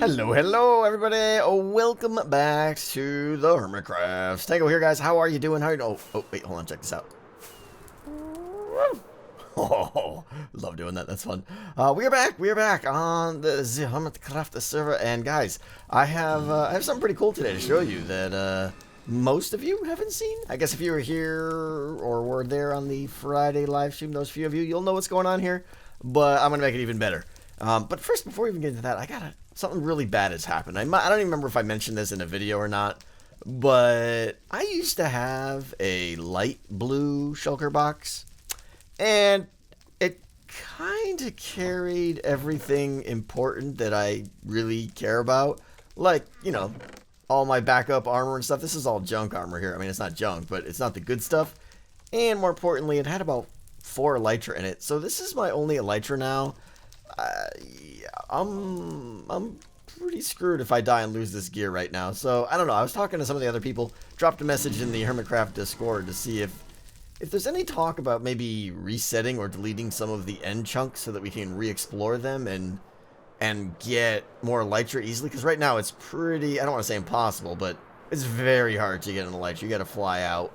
Hello, everybody. Welcome back to the Hermitcraft. Tango here, guys. How are you doing? How are you doing? Oh, wait, hold on. Check this out. Oh, love doing that. That's fun. We are back. We are back on the Hermitcraft server, and guys, I have something pretty cool today to show you that most of you haven't seen. I guess if you were here or were there on the Friday live stream, those few of you, you'll know what's going on here. But I'm gonna make it even better. But first, before we even get into that, something really bad has happened. I don't even remember if I mentioned this in a video or not, but I used to have a light blue shulker box, and it kind of carried everything important that I really care about, like, you know, all my backup armor and stuff. This is all junk armor here. I mean, it's not junk, but it's not the good stuff. And more importantly, it had about 4 elytra in it, so this is my only elytra now. Yeah, I'm pretty screwed if I die and lose this gear right now. So I don't know. I was talking to some of the other people, dropped a message in the Hermitcraft Discord to see if there's any talk about maybe resetting or deleting some of the end chunks so that we can re-explore them and get more elytra easily. Because right now it's pretty, I don't want to say impossible, but it's very hard to get an elytra. You got to fly out,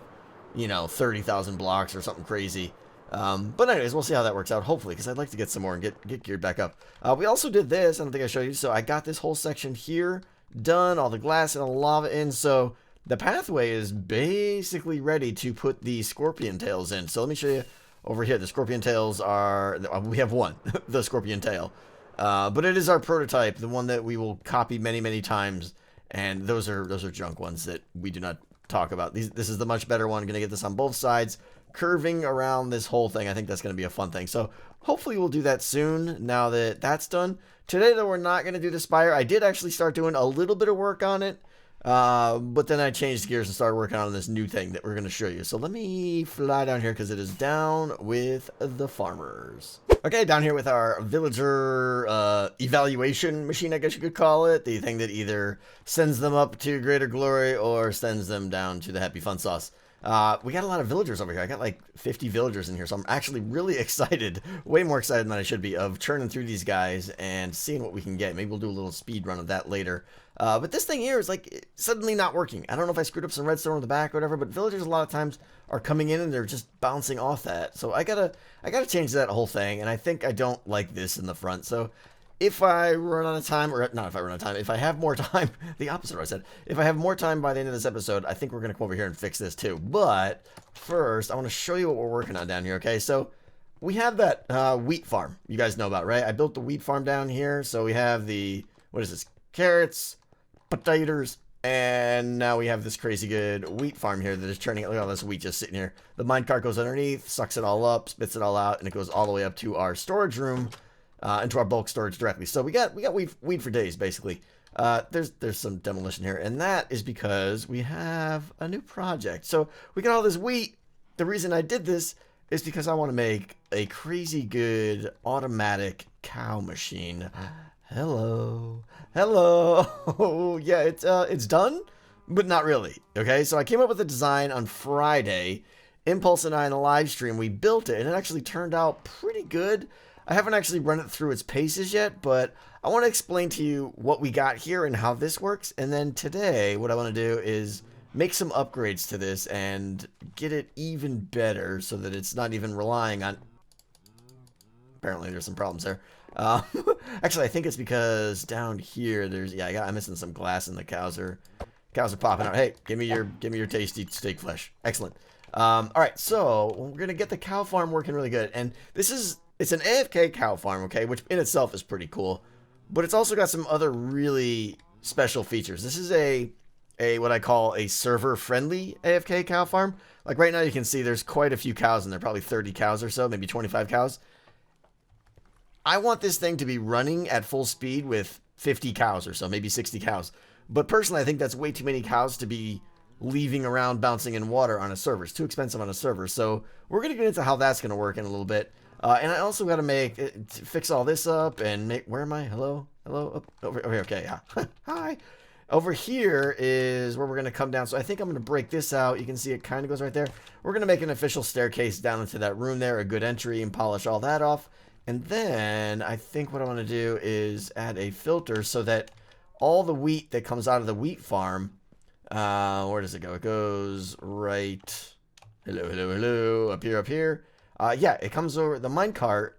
you know, 30,000 blocks or something crazy. But anyways, we'll see how that works out, hopefully, because I'd like to get some more and get geared back up. We also did this, I don't think I showed you, so I got this whole section here done, all the glass and the lava in, so the pathway is basically ready to put the scorpion tails in. So let me show you over here. The scorpion tails are, we have one, the scorpion tail, but it is our prototype, the one that we will copy many, many times, and those are junk ones that we do not talk about. This is the much better one. Gonna get this on both sides, curving around this whole thing. I think that's going to be a fun thing. So hopefully we'll do that soon now that that's done. Today, though, we're not going to do the spire. I did actually start doing a little bit of work on it, but then I changed gears and started working on this new thing that we're going to show you. So let me fly down here because it is down with the farmers. Okay, down here with our villager evaluation machine, I guess you could call it. The thing that either sends them up to greater glory or sends them down to the happy fun sauce. We got a lot of villagers over here. I got like 50 villagers in here, so I'm actually really excited, way more excited than I should be, of churning through these guys and seeing what we can get. Maybe we'll do a little speed run of that later. But this thing here is like suddenly not working. I don't know if I screwed up some redstone in the back or whatever, but villagers a lot of times are coming in and they're just bouncing off that. So I gotta change that whole thing, and I think I don't like this in the front. So if I run out of time, or not if I run out of time, if I have more time, the opposite of what I said, if I have more time by the end of this episode, I think we're going to come over here and fix this too. But first, I want to show you what we're working on down here, okay? So we have that wheat farm you guys know about, right? I built the wheat farm down here. So we have the, what is this? Carrots, potatoes, and now we have this crazy good wheat farm here that is churning out. Look at all this wheat just sitting here. The minecart goes underneath, sucks it all up, spits it all out, and it goes all the way up to our storage room. Into our bulk storage directly. So we got weed for days, basically. There's some demolition here, and that is because we have a new project. So we got all this wheat. The reason I did this is because I want to make a crazy good automatic cow machine. Hello. Yeah, it's done, but not really. Okay, so I came up with a design on Friday. Impulse and I in a live stream, we built it, and it actually turned out pretty good. I haven't actually run it through its paces yet, but I want to explain to you what we got here and how this works. And then today, what I want to do is make some upgrades to this and get it even better so that it's not even relying on... Apparently, there's some problems there. Actually, I think it's because down here, there's... Yeah, I'm missing some glass and the cows are popping out. Hey, give me your tasty steak flesh. Excellent. All right, so we're going to get the cow farm working really good. And it's an AFK cow farm, okay, which in itself is pretty cool, but it's also got some other really special features. This is a what I call a server-friendly AFK cow farm. Like right now you can see there's quite a few cows in there, probably 30 cows or so, maybe 25 cows. I want this thing to be running at full speed with 50 cows or so, maybe 60 cows. But personally, I think that's way too many cows to be leaving around bouncing in water on a server. It's too expensive on a server. So we're going to get into how that's going to work in a little bit. And I also got to fix all this up and make, where am I? Hello? Oh, over here, okay, yeah. Hi. Over here is where we're going to come down. So I think I'm going to break this out. You can see it kind of goes right there. We're going to make an official staircase down into that room there, a good entry, and polish all that off. And then I think what I want to do is add a filter so that all the wheat that comes out of the wheat farm, where does it go? It goes right, hello, up here. Yeah, it comes over, the minecart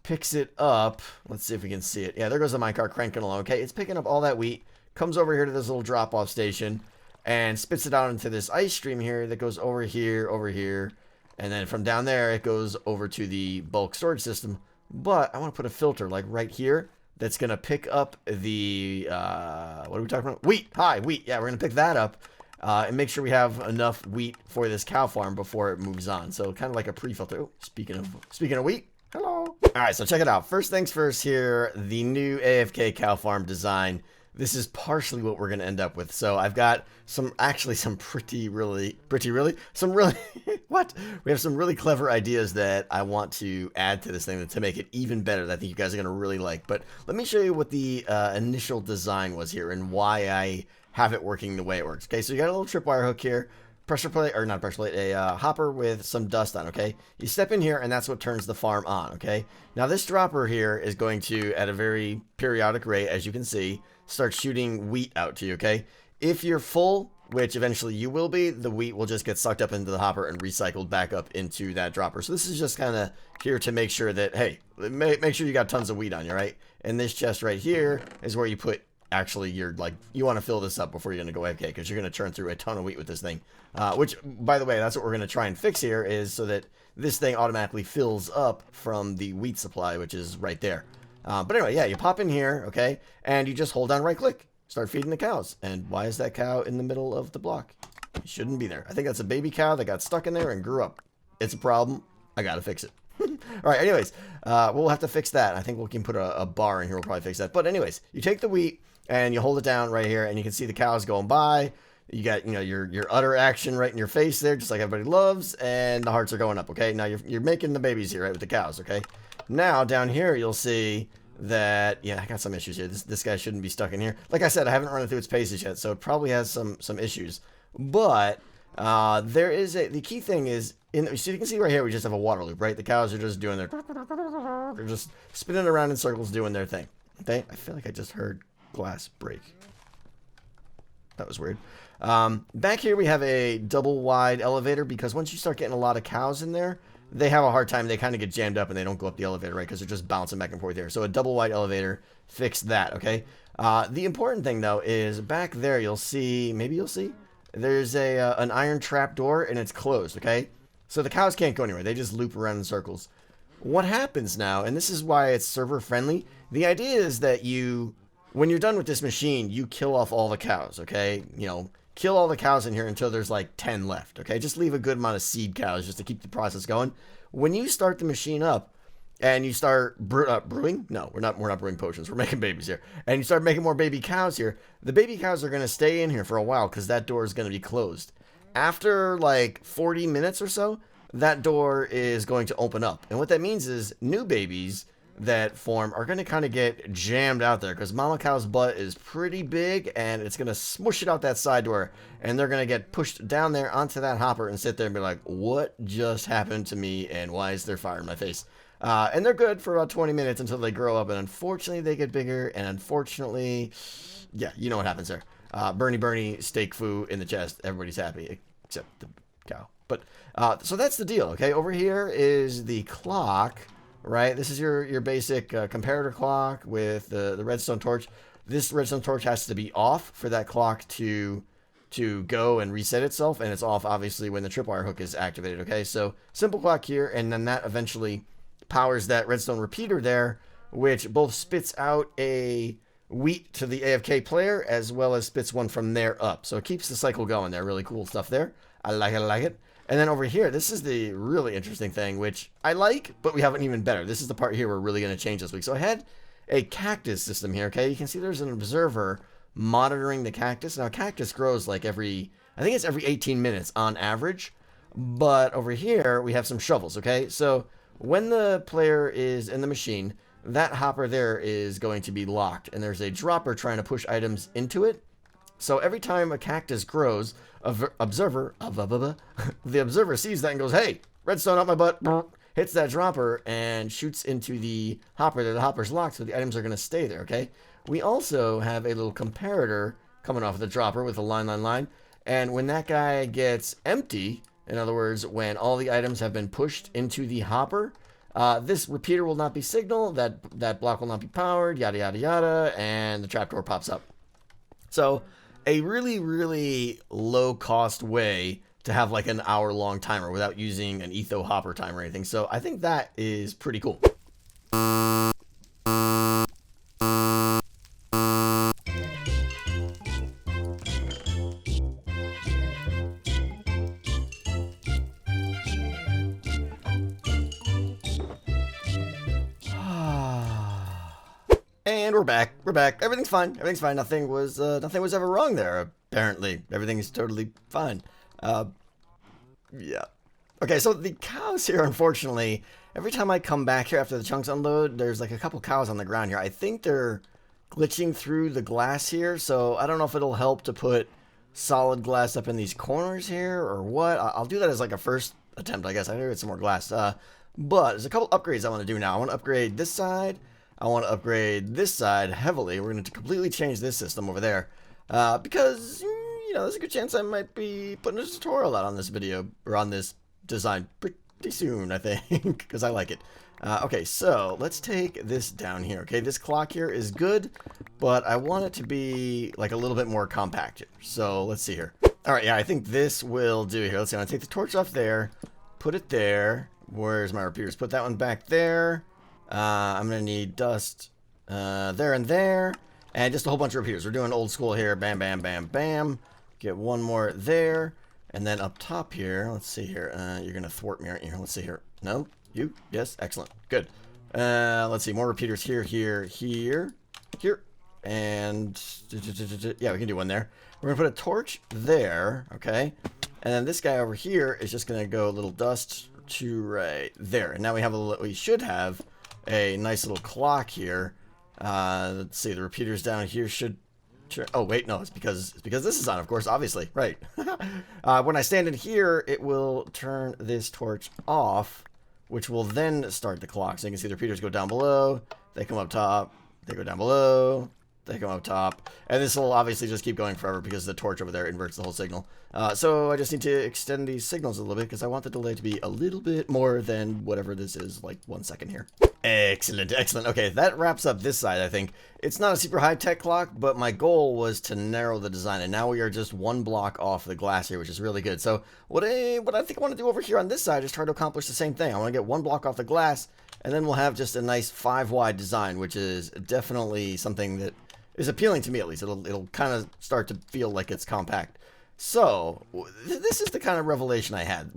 picks it up. Let's see if we can see it. Yeah, there goes the minecart cranking along, okay? It's picking up all that wheat, comes over here to this little drop-off station, and spits it out into this ice stream here that goes over here, and then from down there, it goes over to the bulk storage system. But I want to put a filter, like right here, that's going to pick up the, what are we talking about? Wheat. Hi, wheat. Yeah, we're going to pick that up and make sure we have enough wheat for this cow farm before it moves on. So kind of like a pre-filter. Oh, speaking of wheat. Hello. All right, so check it out. First things first here, the new AFK Cow farm design. This is partially what we're going to end up with. So I've got some really, what? We have some really clever ideas that I want to add to this thing to make it even better that I think you guys are going to really like. But let me show you what the initial design was here and why I have it working the way it works. Okay, so you got a little tripwire hook here. Pressure plate, or not pressure plate, a hopper with some dust on, okay? You step in here, and that's what turns the farm on, okay? Now, this dropper here is going to, at a very periodic rate, as you can see, start shooting wheat out to you, okay? If you're full, which eventually you will be, the wheat will just get sucked up into the hopper and recycled back up into that dropper. So this is just kind of here to make sure that, hey, make sure you got tons of wheat on you, right? And this chest right here is where you put, actually, you're like, you want to fill this up before you're going to go AFK, because you're going to churn through a ton of wheat with this thing. Which, by the way, that's what we're going to try and fix here, is so that this thing automatically fills up from the wheat supply, which is right there. But anyway, yeah, you pop in here, okay, and you just hold down right-click. Start feeding the cows. And why is that cow in the middle of the block? It shouldn't be there. I think that's a baby cow that got stuck in there and grew up. It's a problem. I got to fix it. All right, anyways, we'll have to fix that. I think we can put a bar in here. We'll probably fix that. But anyways, you take the wheat and you hold it down right here, and you can see the cows going by. You got, you know, your udder action right in your face there, just like everybody loves, and the hearts are going up, okay? Now, you're making the babies here, right, with the cows, okay? Now, down here, you'll see that, yeah, I got some issues here. This guy shouldn't be stuck in here. Like I said, I haven't run it through its paces yet, so it probably has some issues. But there is the key thing is, so you can see right here, we just have a water loop, right? The cows are just doing they're just spinning around in circles doing their thing, okay? I feel like I just heard glass break. That was weird. Back here we have a double wide elevator, because once you start getting a lot of cows in there, they have a hard time. They kind of get jammed up and they don't go up the elevator, right? Because they're just bouncing back and forth there. So a double wide elevator fixed that, okay? The important thing, though, is back there you'll see, maybe you'll see, there's an iron trap door and it's closed, okay? So the cows can't go anywhere. They just loop around in circles. What happens now, and this is why it's server friendly, the idea is that when you're done with this machine, you kill off all the cows, okay? You know, kill all the cows in here until there's like 10 left, okay? Just leave a good amount of seed cows just to keep the process going. When you start the machine up and you start brewing, no, we're not brewing potions. We're making babies here. And you start making more baby cows here. The baby cows are going to stay in here for a while because that door is going to be closed. After like 40 minutes or so, that door is going to open up. And what that means is new babies that form are going to kind of get jammed out there because mama cow's butt is pretty big and it's going to smush it out that side door, and they're going to get pushed down there onto that hopper and sit there and be like, what just happened to me and why is there fire in my face? And they're good for about 20 minutes until they grow up, and unfortunately they get bigger, and unfortunately, yeah, you know what happens there. Bernie, steak foo in the chest, everybody's happy except the cow. But so that's the deal, okay? Over here is the clock. Right, this is your basic comparator clock with the redstone torch. This redstone torch has to be off for that clock to go and reset itself, and it's off obviously when the tripwire hook is activated. Okay, so simple clock here, and then that eventually powers that redstone repeater there, which both spits out a wheat to the AFK player as well as spits one from there up. So it keeps the cycle going there. Really cool stuff there. I like it. And then over here, this is the really interesting thing, which I like, but we have an even better. This is the part here we're really going to change this week. So I had a cactus system here, okay? You can see there's an observer monitoring the cactus. Now, a cactus grows like I think it's every 18 minutes on average. But over here, we have some shovels, okay? So when the player is in the machine, that hopper there is going to be locked, and there's a dropper trying to push items into it. So every time a cactus grows, the observer sees that and goes, hey, redstone up my butt. Hey, hits that dropper and shoots into the hopper. The hopper's locked, so the items are going to stay there, okay? We also have a little comparator coming off of the dropper with a line. And when that guy gets empty, in other words, when all the items have been pushed into the hopper, this repeater will not be signaled, that block will not be powered, yada, yada, yada, and the trapdoor pops up. So a really, really low-cost way to have like an hour-long timer without using an etho hopper timer or anything. So I think that is pretty cool. And we're back. We're back. Everything's fine. Everything's fine. Nothing was ever wrong there. Apparently, everything is totally fine. Yeah. Okay, so the cows here, unfortunately, every time I come back here after the chunks unload, there's like a couple cows on the ground here. I think they're glitching through the glass here, so I don't know if it'll help to put solid glass up in these corners here or what. I'll do that as like a first attempt, I guess. I gotta get some more glass. But there's a couple upgrades I want to do now. I want to upgrade this side. I want to upgrade this side heavily. We're going to completely change this system over there. Because, you know, there's a good chance I might be putting a tutorial out on this video, or on this design pretty soon, I think, because I like it. Okay, so let's take this down here. Okay, this clock here is good, but I want it to be like a little bit more compact here. So let's see here. All right, yeah, I think this will do here. Let's see, I'm going to take the torch off there, put it there. Where's my repeaters? Put that one back there. I'm going to need dust there and there, and just a whole bunch of repeaters. We're doing old school here. Bam, bam, bam, bam. Get one more there, and then up top here, let's see here. You're going to thwart me, aren't you? Let's see here. No? You? Yes? Excellent. Good. Let's see. More repeaters here, here, and yeah, we can do one there. We're going to put a torch there, okay? And then this guy over here is just going to go a little dust to right there. And now we have we should have a nice little clock here. Let's see, the repeaters down here should oh wait, no, it's because this is on, of course, obviously, right. When I stand in here, it will turn this torch off, which will then start the clock. So you can see the repeaters go down below, they come up top, they go down below, they come up top, and this will obviously just keep going forever because the torch over there inverts the whole signal. So I just need to extend these signals a little bit because I want the delay to be a little bit more than whatever this is, like 1 second here. Excellent, excellent. Okay, that wraps up this side, I think. It's not a super high-tech clock, but my goal was to narrow the design, and now we are just one block off the glass here, which is really good. So what I think I want to do over here on this side is try to accomplish the same thing. I want to get one block off the glass, and then we'll have just a nice 5-wide design, which is definitely something that is appealing to me, at least. It'll kind of start to feel like it's compact. So this is the kind of revelation I had.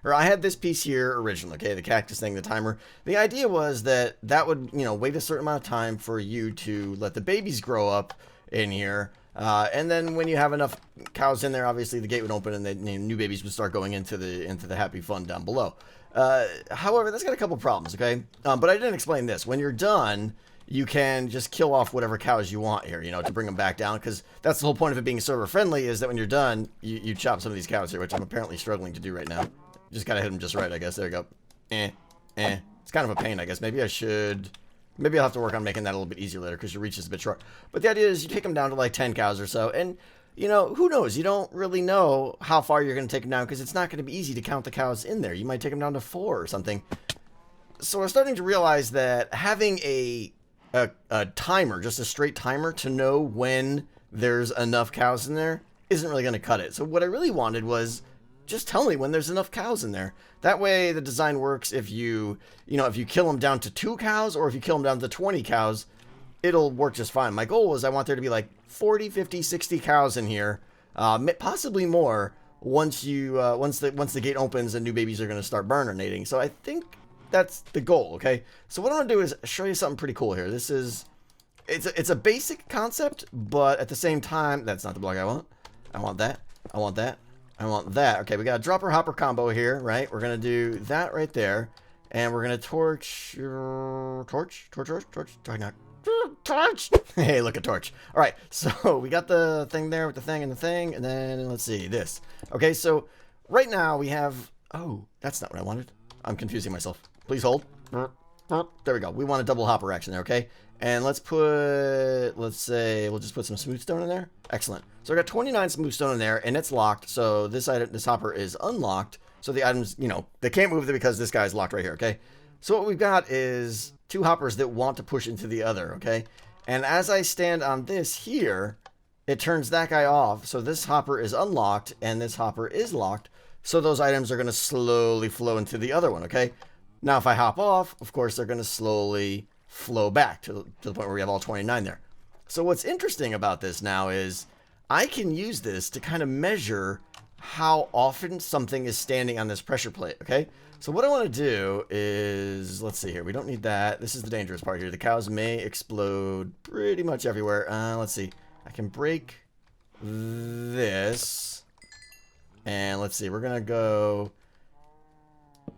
I had this piece here originally, okay, the cactus thing, the timer. The idea was that would, you know, wait a certain amount of time for you to let the babies grow up in here. And then when you have enough cows in there, obviously the gate would open and the new babies would start going into the happy fun down below. However, that's got a couple problems, okay? But I didn't explain this. When you're done, you can just kill off whatever cows you want here, you know, to bring them back down, because that's the whole point of it being server friendly, is that when you're done, you chop some of these cows here, which I'm apparently struggling to do right now. Just gotta hit them just right, I guess. There we go. It's kind of a pain, I guess. Maybe I'll have to work on making that a little bit easier later, because your reach is a bit short. But the idea is you take them down to like 10 cows or so, and, you know, who knows? You don't really know how far you're going to take them down, because it's not going to be easy to count the cows in there. You might take them down to 4 or something. So we're starting to realize that having a timer, just a straight timer to know when there's enough cows in there, isn't really going to cut it. So what I really wanted was just tell me when there's enough cows in there. That way the design works if you kill them down to 2 cows, or if you kill them down to 20 cows, it'll work just fine. My goal was I want there to be like 40, 50, 60 cows in here, possibly more, once the gate opens and new babies are going to start burninating. So I think that's the goal, okay? So what I'm going to do is show you something pretty cool here. It's a basic concept, but at the same time, that's not the block I want. I want that. I want that. I want that. Okay, we got a dropper hopper combo here, right? We're going to do that right there. And we're going to torch. Hey, look at torch. All right, so we got the thing there with the thing, and then let's see this. Okay, so right now we have, oh, that's not what I wanted. I'm confusing myself. Please hold. There we go. We want a double hopper action there, okay? And let's say, we'll just put some smooth stone in there. Excellent. So I got 29 smooth stone in there, and it's locked. So this hopper is unlocked. So the items, you know, they can't move it because this guy's locked right here, okay? So what we've got is 2 hoppers that want to push into the other, okay? And as I stand on this here, it turns that guy off. So this hopper is unlocked, and this hopper is locked. So those items are going to slowly flow into the other one, okay? Now, if I hop off, of course, they're going to slowly flow back to the point where we have all 29 there. So what's interesting about this now is I can use this to kind of measure how often something is standing on this pressure plate, okay? So what I want to do is, let's see here. We don't need that. This is the dangerous part here. The cows may explode pretty much everywhere. Let's see. I can break this. And let's see. We're going to go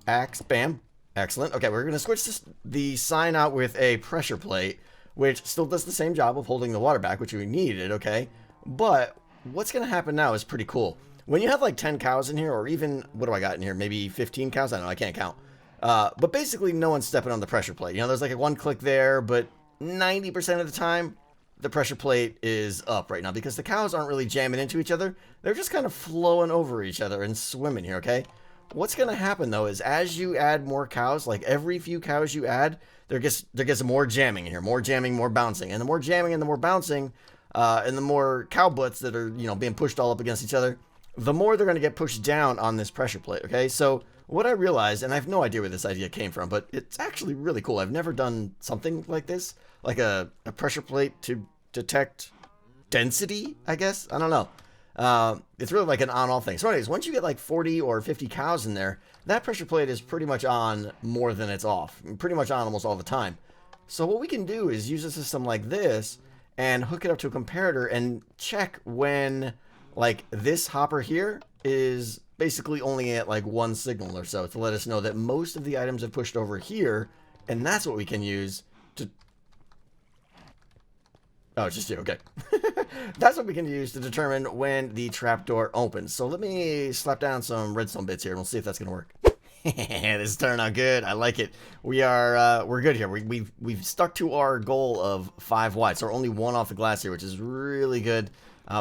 axe, bam. Excellent. Okay, we're going to switch the sign out with a pressure plate, which still does the same job of holding the water back, which we needed, okay? But what's going to happen now is pretty cool. When you have like 10 cows in here, or even, what do I got in here? Maybe 15 cows? I don't know, I can't count. But basically, no one's stepping on the pressure plate. You know, there's like a 1 click there, but 90% of the time, the pressure plate is up right now because the cows aren't really jamming into each other. They're just kind of flowing over each other and swimming here, okay? What's going to happen, though, is as you add more cows, like every few cows you add, there gets more jamming in here. More jamming, more bouncing. And the more jamming and the more bouncing, and the more cow butts that are, you know, being pushed all up against each other, the more they're going to get pushed down on this pressure plate, okay? So what I realized, and I have no idea where this idea came from, but it's actually really cool. I've never done something like this, like a pressure plate to detect density, I guess? I don't know. It's really like an on-off thing. So anyways, once you get like 40 or 50 cows in there, that pressure plate is pretty much on more than it's off. Pretty much on almost all the time. So what we can do is use a system like this and hook it up to a comparator and check when like this hopper here is basically only at like 1 signal or so to let us know that most of the items have pushed over here, and that's what we can use to... Oh, it's just you, okay. That's what we can use to determine when the trapdoor opens. So let me slap down some redstone bits here and we'll see if that's gonna work. This is turning out good. I like it. We're good here. We've stuck to our goal of 5 wide, so we're only 1 off the glass here, which is really good.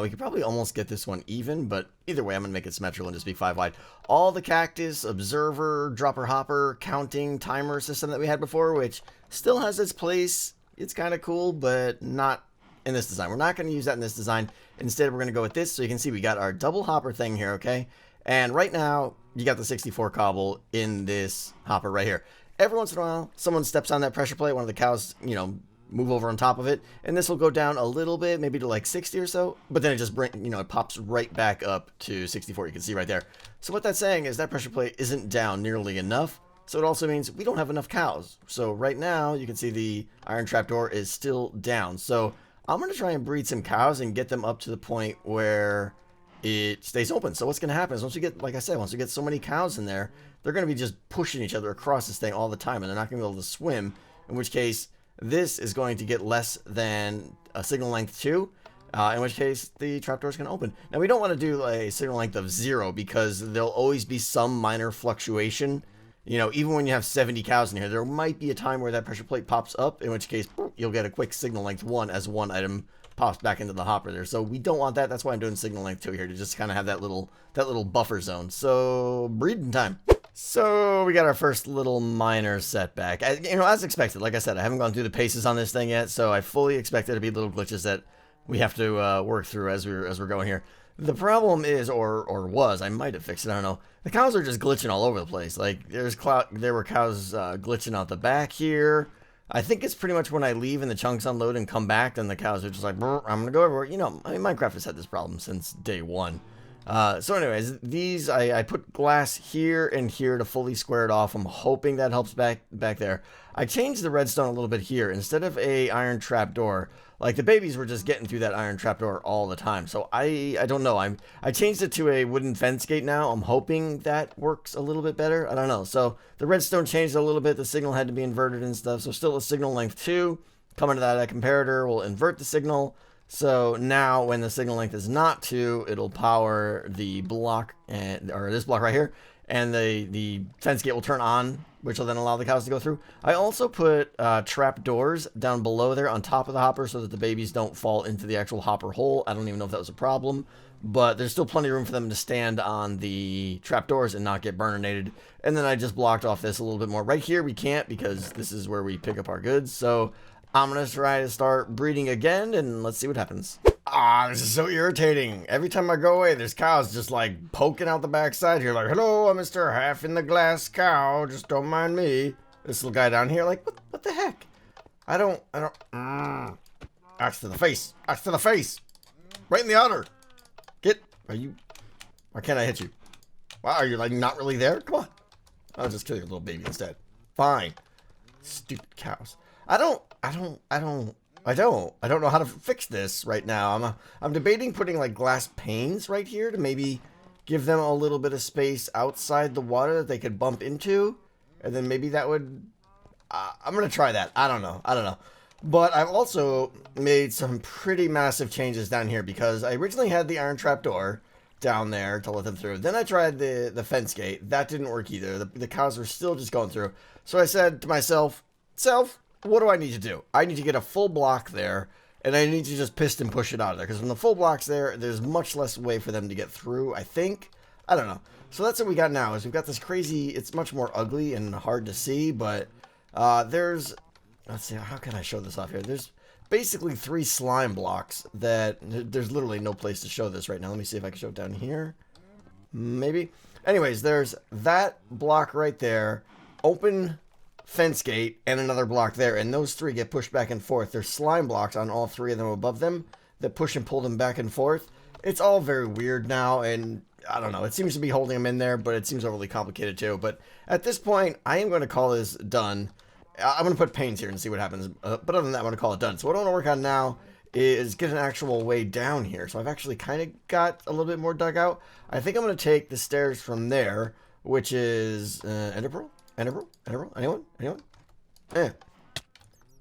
We could probably almost get this one even, but either way, I'm going to make it symmetrical and just be 5 wide. All the cactus, observer, dropper hopper, counting, timer system that we had before, which still has its place. It's kind of cool, but not in this design. We're not going to use that in this design. Instead, we're going to go with this. So you can see we got our double hopper thing here, okay? And right now, you got the 64 cobble in this hopper right here. Every once in a while, someone steps on that pressure plate, one of the cows, you know, move over on top of it, and this will go down a little bit, maybe to like 60 or so, but then it just it pops right back up to 64. You can see right there. So what that's saying is that pressure plate isn't down nearly enough, so it also means we don't have enough cows. So right now, you can see the iron trapdoor is still down. So I'm going to try and breed some cows and get them up to the point where it stays open. So what's going to happen is once you get, like I said, once you get so many cows in there, they're going to be just pushing each other across this thing all the time, and they're not going to be able to swim, in which case this is going to get less than a signal length 2, in which case the trapdoor is going to open. Now, we don't want to do a signal length of 0 because there'll always be some minor fluctuation. You know, even when you have 70 cows in here, there might be a time where that pressure plate pops up, in which case you'll get a quick signal length 1 as one item pops back into the hopper there. So we don't want that. That's why I'm doing signal length 2 here, to just kind of have that little buffer zone. So breeding time. So we got our first little minor setback. As expected. Like I said, I haven't gone through the paces on this thing yet, so I fully expect there to be little glitches that we have to work through as we're going here. The problem is, or was, I might have fixed it, I don't know. The cows are just glitching all over the place. Like there were cows glitching out the back here. I think it's pretty much when I leave and the chunks unload and come back, then the cows are just like, I'm gonna go everywhere. You know, Minecraft has had this problem since day 1. So anyways, these, I put glass here and here to fully square it off. I'm hoping that helps back there. I changed the redstone a little bit here. Instead of a iron trapdoor, like the babies were just getting through that iron trapdoor all the time. So I don't know. I changed it to a wooden fence gate now. I'm hoping that works a little bit better. I don't know. So the redstone changed a little bit. The signal had to be inverted and stuff. So still a signal length 2. Coming to that comparator, we'll invert the signal. So now when the signal length is not 2, it'll power the block, or this block right here. and the fence gate will turn on, which will then allow the cows to go through. I also put trap doors down below there on top of the hopper so that the babies don't fall into the actual hopper hole. I don't even know if that was a problem, but there's still plenty of room for them to stand on the trap doors and not get burninated. And then I just blocked off this a little bit more. Right here we can't because this is where we pick up our goods. So I'm going to try to start breeding again, and let's see what happens. Ah, this is so irritating. Every time I go away, there's cows just like poking out the backside here like, hello, I'm Mr. Half in the Glass Cow. Just don't mind me. This little guy down here like, what the heck? I don't. Axe to the face. Axe to the face. Right in the udder. Why can't I hit you? Wow, are you like not really there? Come on. I'll just kill your little baby instead. Fine. Stupid cows. I don't know how to fix this right now. I'm debating putting like glass panes right here to maybe give them a little bit of space outside the water that they could bump into, and then maybe that would. I'm gonna try that. I don't know. But I've also made some pretty massive changes down here because I originally had the iron trap door down there to let them through. Then I tried the fence gate. That didn't work either. The cows were still just going through. So I said to myself, what do I need to do? I need to get a full block there, and I need to just piston push it out of there. Because when the full block's there, there's much less way for them to get through, I think. I don't know. So that's what we got now, is we've got this crazy, it's much more ugly and hard to see, but there's, let's see, how can I show this off here? There's basically 3 slime blocks that, there's literally no place to show this right now. Let me see if I can show it down here. Maybe. Anyways, there's that block right there, open fence gate, and another block there, and those 3 get pushed back and forth. There's slime blocks on all 3 of them above them that push and pull them back and forth. It's all very weird now, and I don't know, it seems to be holding them in there, but it seems overly complicated too. But at this point, I am going to call this done. I'm going to put panes here and see what happens, but other than that, I'm going to call it done. So what I want to work on now is get an actual way down here. So I've actually kind of got a little bit more dug out. I think I'm going to take the stairs from there, which is Ender pearl? Anyone?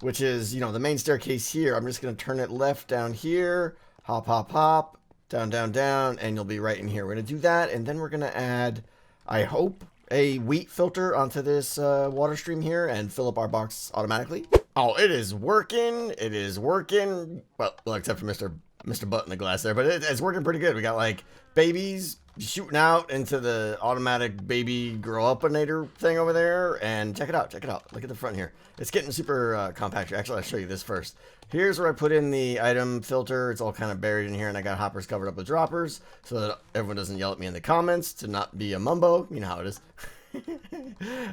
Which is, you know, the main staircase here. I'm just going to turn it left down here, hop, down, and you'll be right in here. We're going to do that, and then we're going to add, I hope, a wheat filter onto this water stream here and fill up our box automatically. Oh, it is working. It is working. Well, except for Mr. Butt in the glass there, but it's working pretty good. We got like babies shooting out into the automatic baby grow up-inator thing over there, and check it out. Look at the front here. It's getting super compact. Actually, I'll show you this first. Here's where I put in the item filter. It's all kind of buried in here, and I got hoppers covered up with droppers so that everyone doesn't yell at me in the comments to not be a mumbo. You know how it is.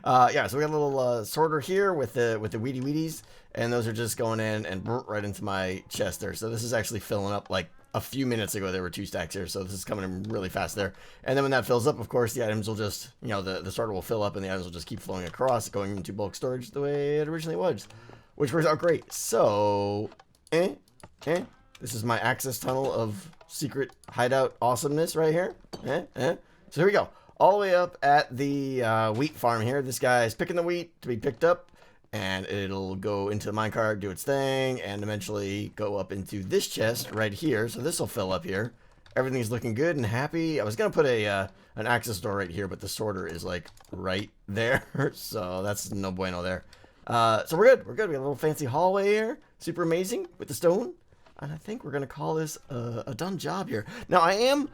Yeah, so we got a little sorter here with the weedy weedies, and those are just going in and right into my chest there. So this is actually filling up. Like a few minutes ago, there were 2 stacks here, so this is coming in really fast there. And then when that fills up, of course, the items will just, you know, the sorter will fill up, and the items will just keep flowing across, going into bulk storage the way it originally was, which works out great. So, this is my access tunnel of secret hideout awesomeness right here. So here we go. All the way up at the wheat farm here. This guy's picking the wheat to be picked up, and it'll go into the minecart, do its thing, and eventually go up into this chest right here. So this will fill up here. Everything's looking good and happy. I was going to put an access door right here, but the sorter is like right there. So that's no bueno there. So we're good. We got a little fancy hallway here. Super amazing with the stone. And I think we're going to call this a done job here. Now, I am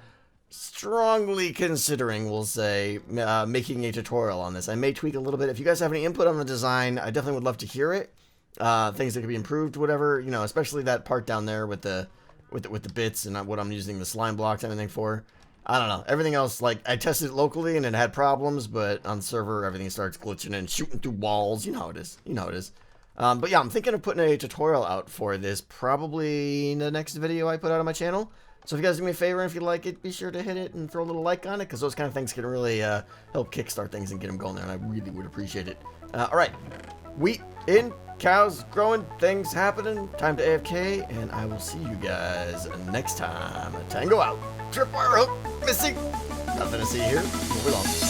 strongly considering, we'll say, making a tutorial on this. I may tweak a little bit. If you guys have any input on the design, I definitely would love to hear it. Things that could be improved, whatever, you know, especially that part down there with the bits and what I'm using the slime blocks and everything for. I don't know. Everything else, like, I tested it locally and it had problems, but on server, everything starts glitching and shooting through walls. You know how it is. But yeah, I'm thinking of putting a tutorial out for this probably in the next video I put out on my channel. So if you guys do me a favor, and if you like it, be sure to hit it and throw a little like on it, because those kind of things can really help kickstart things and get them going there, and I really would appreciate it. All right, wheat in, cows growing, things happening, time to AFK, and I will see you guys next time. Tango out. Tripwire hook missing. Nothing to see here. Moving on.